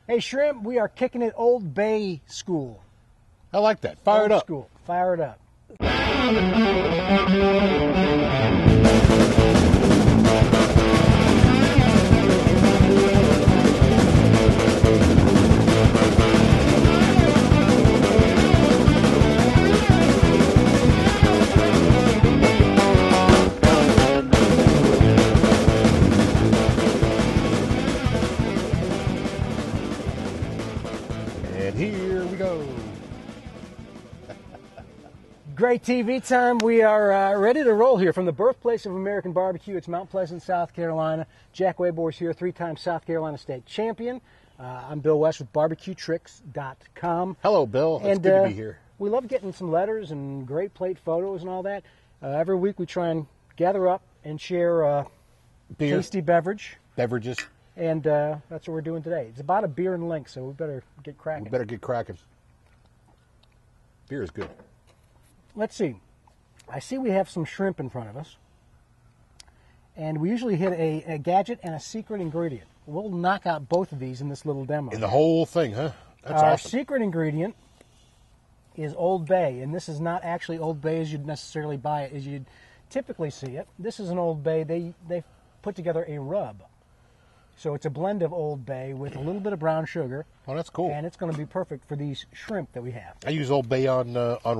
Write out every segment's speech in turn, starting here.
Hey, Shrimp, we are kicking it Old Bay school. I like that. Fire it up. School. Fire it up. And here we go. Great TV time. We are ready to roll here from the birthplace of American barbecue. It's Mount Pleasant, South Carolina. Jack Waybore's here, 3-time South Carolina state champion. I'm Bill West with barbecuetricks.com. Hello, Bill. It's good to be here. We love getting some letters and great plate photos and all that. Every week we try and gather up and share a tasty beverages. And that's what we're doing today. It's about a beer and link, so we better get cracking. We better get cracking. Beer is good. Let's see. I see we have some shrimp in front of us. And we usually hit a gadget and a secret ingredient. We'll knock out both of these in this little demo. In the whole thing, huh? That's Our awesome. secret ingredient is Old Bay. And this is not actually Old Bay as you'd necessarily buy it, as you'd typically see it. This is an Old Bay. They put together a rub. So it's a blend of Old Bay with a little bit of brown sugar. Oh, that's cool. And it's going to be perfect for these shrimp that we have. I use Old Bay on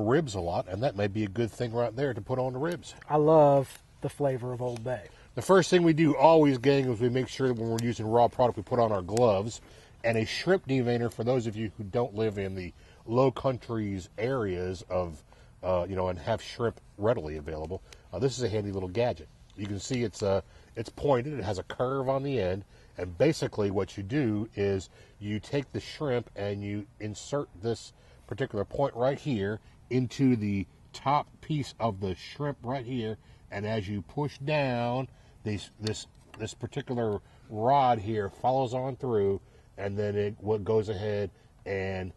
ribs a lot, and that may be a good thing right there to put on the ribs. I love the flavor of Old Bay. The first thing we do always, gang, is we make sure that when we're using raw product, we put on our gloves. And a shrimp deveiner, for those of you who don't live in the low countries areas of, and have shrimp readily available, this is a handy little gadget. You can see it's pointed. It has a curve on the end. And basically what you do is you take the shrimp and you insert this particular point right here into the top piece of the shrimp right here. And as you push down, this particular rod here follows on through, and then it goes ahead and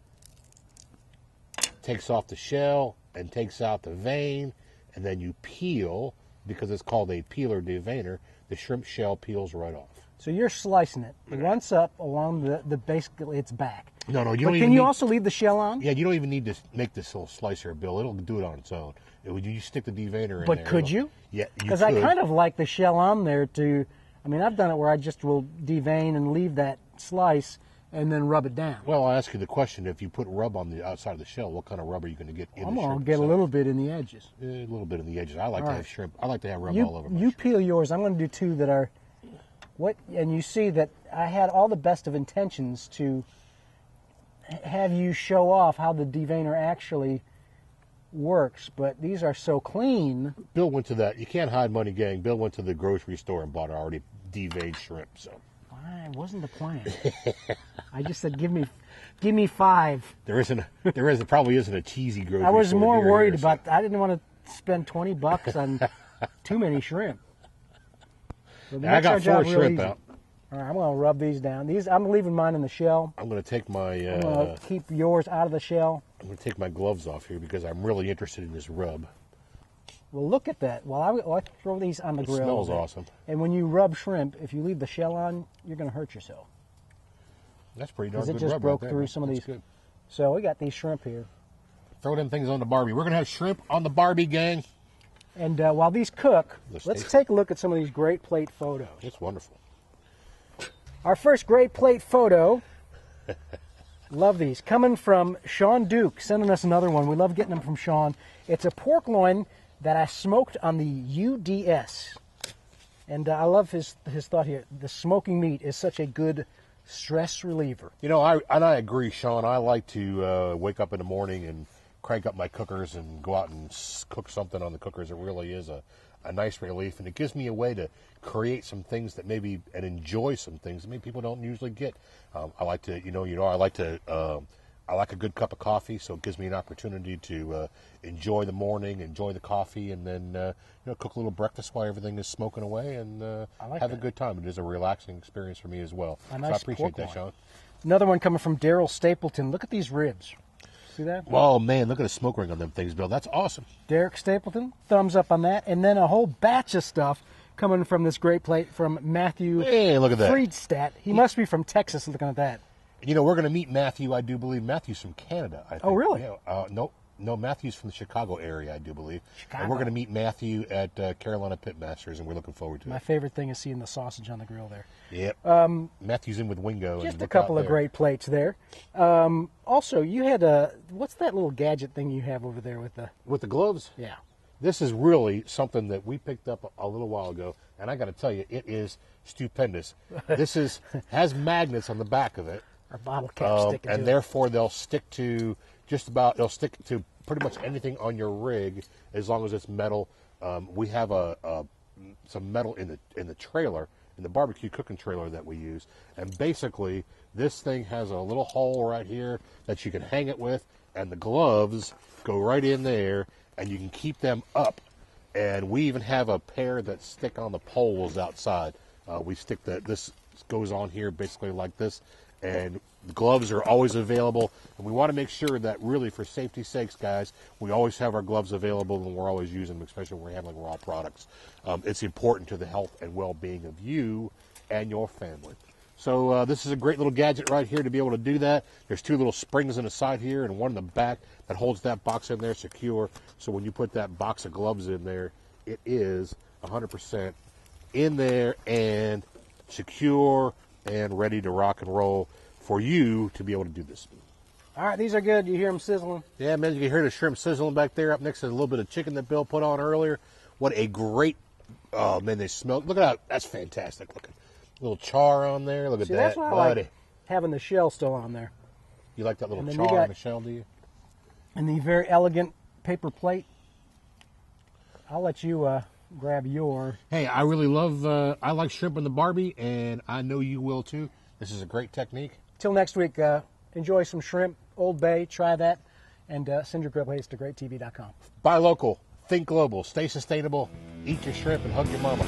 takes off the shell and takes out the vein, and then you peel, because it's called a peeler deveiner, the shrimp shell peels right off. So you're slicing it once up along the basically its back. No, you but don't even can you also leave the shell on? Yeah, you don't even need to make this little slicer, Bill. It'll do it on its own. You stick the deveiner in there. But could you? Yeah, you could. Because I kind of like the shell on there to, I've done it where I just will devein and leave that slice and then rub it down. Well, I'll ask you the question. If you put rub on the outside of the shell, what kind of rub are you going to get in the shrimp? I'm going to get a little bit in the edges. A little bit in the edges. I like to have shrimp. I like to have rub all over my You shrimp. peel yours. I'm going to do two that are... And you see that I had all the best of intentions to have you show off how the deveiner actually works, but these are so clean. Bill went to that. You can't hide money, gang. Bill went to the grocery store and bought already deveined shrimp. So it wasn't the plan. I just said, give me 5. There probably isn't a cheesy grocery store. I was more worried about. I didn't want to spend $20 on too many shrimp. I got 4 shrimp out. All right, I'm going to rub these down. I'm leaving mine in the shell. I'm going to take my... I'm going to keep yours out of the shell. I'm going to take my gloves off here because I'm really interested in this rub. Well, look at that. I throw these on the grill. It smells awesome. And when you rub shrimp, if you leave the shell on, you're going to hurt yourself. That's pretty darn good Because it just rub broke right through there. some of these. Good. So we got these shrimp here. Throw them things on the Barbie. We're going to have shrimp on the Barbie, gang. And while these cook, let's take a look at some of these great plate photos. It's wonderful. Our first great plate photo, love these, coming from Sean Duke, sending us another one. We love getting them from Sean. It's a pork loin that I smoked on the UDS. And I love his thought here. The smoking meat is such a good stress reliever. I agree, Sean. I like to wake up in the morning and crank up my cookers and go out and cook something on the cookers. It really is a nice relief, and it gives me a way to create some things that maybe and enjoy some things that maybe people don't usually get. I like to, I like a good cup of coffee, so it gives me an opportunity to enjoy the morning, enjoy the coffee, and then cook a little breakfast while everything is smoking away, and have a good time. It is a relaxing experience for me as well. So I appreciate that, Sean. Another one coming from Daryl Stapleton. Look at these ribs. See that? Oh, man, look at the smoke ring on them things, Bill. That's awesome. Derek Stapleton, thumbs up on that. And then a whole batch of stuff coming from this great plate from Matthew Hey, look at that. Friedstadt. He must be from Texas looking at that. You know, we're going to meet Matthew, I do believe. Matthew's from Canada, I think. Oh, really? Yeah, no, Matthew's from the Chicago area, I do believe. Chicago. And we're going to meet Matthew at Carolina Pitmasters, and we're looking forward to it. My favorite thing is seeing the sausage on the grill there. Yep. Matthew's in with Wingo. Just and a look couple out of there. great plates there. Also, you had what's that little gadget thing you have over there with the... With the gloves? Yeah. This is really something that we picked up a little while ago, and I got to tell you, it is stupendous. This has magnets on the back of it. Our bottle cap sticking to and it. therefore they'll stick to they'll stick to pretty much anything on your rig as long as it's metal. We have some metal in the trailer, in the barbecue cooking trailer that we use, and basically this thing has a little hole right here that you can hang it with, and the gloves go right in there, and you can keep them up. And we even have a pair that stick on the poles outside. We stick this goes on here basically like this, and the gloves are always available. And we want to make sure that really, for safety's sakes, guys, we always have our gloves available, and we're always using them, especially when we're handling raw products. It's important to the health and well-being of you and your family. So this is a great little gadget right here to be able to do that. There's two little springs in the side here and one in the back that holds that box in there secure. So when you put that box of gloves in there, it is 100% in there and secure and ready to rock and roll for you to be able to do this. All right, these are good. You hear them sizzling? Yeah, man, you can hear the shrimp sizzling back there. Up next is a little bit of chicken that Bill put on earlier. What a great, oh man, they smell. Look at that. That's fantastic looking. Little char on there. Look at See, that, that's why I buddy. like having the shell still on there. You like that little And then char you got- on the shell, do you? And the very elegant paper plate. I'll let you grab your... Hey, I really love, I like shrimp in the Barbie, and I know you will too. This is a great technique. Till next week, enjoy some shrimp, Old Bay, try that, and send your grill plates to greattv.com. Buy local, think global, stay sustainable, eat your shrimp, and hug your mama.